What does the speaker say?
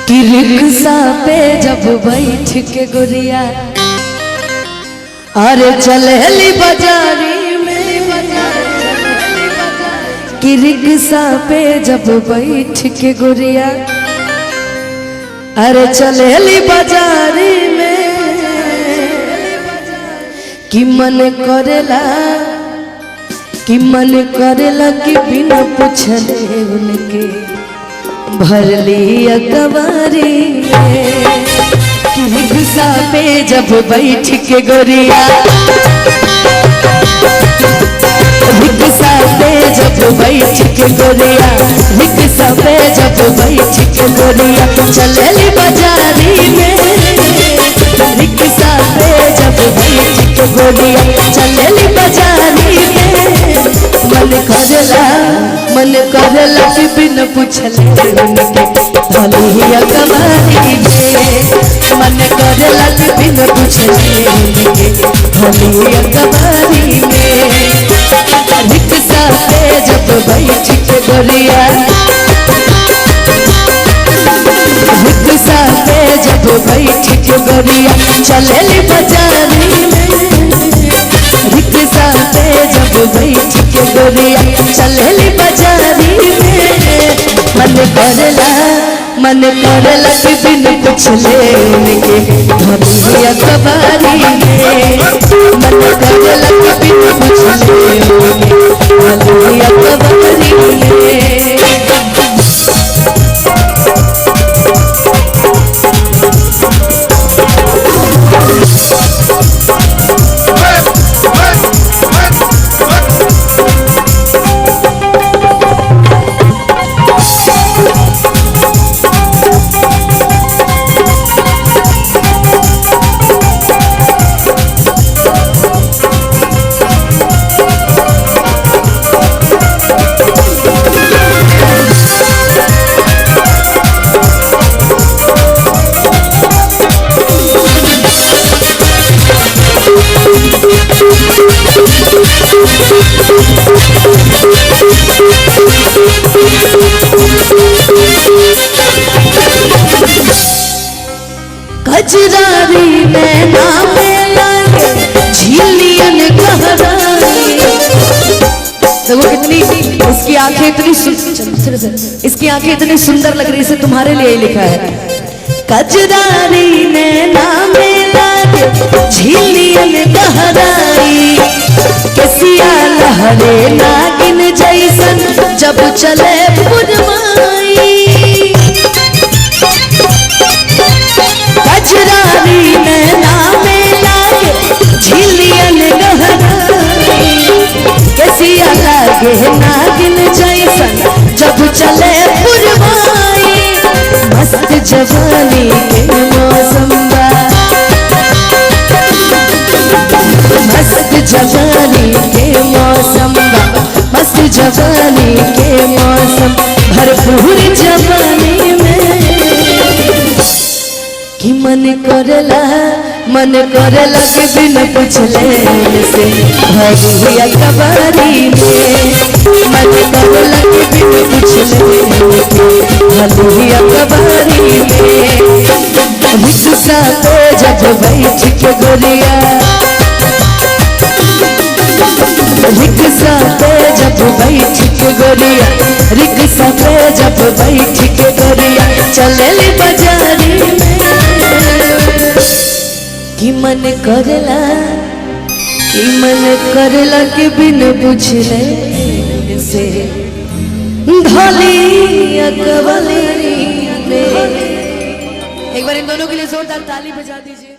कि रिक्शा पे जब बैठ के गोरिया अरे चलेली बाजारी में, कि रिक्शा पे जब बैठ के गोरिया अरे चलेली बाजारी में, कि मन करेला कि बिना पूछले उनके भर लिया कवारी में। कि रिक्शा पे जब बैठ के गोरिया रिक्शा पे जब बैठ के गोरिया रिक्शा पे जब बैठ के गोरिया चलेली बाजारी में। रिक्शा पे जब बैठ के गोरिया चलेली बाजारी में, मन करेला कि बिन पूछले उनके धलिया कवारी में। मन करेला कि बिन पूछले उनके धलिया कवारी में। रिक्शा पे जब बैठ के गोरिया रिक्शा पे जब बैठ के गोरिया चलेली बाजारी में। रिक्शा पे जब बैठ के गोरिया चलेली बाजारी में, मन करेला कि बिन पूछले उनके धलिया कवारी में। मन करेला कि बिन पूछले उनके धलिया कवारी में। कजरारी नैना में लागे झिलियन गहराई। देखो कितनी इसकी आंखें इसकी आंखें इतनी सुंदर लग रही है, इसे तुम्हारे लिए ही लिखा है। कजरारी नैना में लागे झिलियन गहराई, कसिया लहरे नागिन जैसन जब चले पुरमाई। कजरारी नैना में लागे झिलियन गहराई, कसिया लागे नागिन जैसन जब चले पुरवाई। मस्त जवानी के मौसम बा, मस्त जवानी के मौसम बा, मस्त जवानी के मौसम भरपूर जवानी में। कि मन करेला कि बिन पूछले से भरिया कवारी में। मन करेला कि बिन पूछले भरिया कवारी में। रिक्शा पे जब बैठ के गोरिया रिक्शा पे जब बैठ के गोरिया रिक्शा पे जब बैठ के गोरिया चलेली बाजारी में। कि मन करेला कि बिन पूछले से धलिया कवारी में। एक बार इन दोनों के लिए जोरदार ताली बजा दीजिए।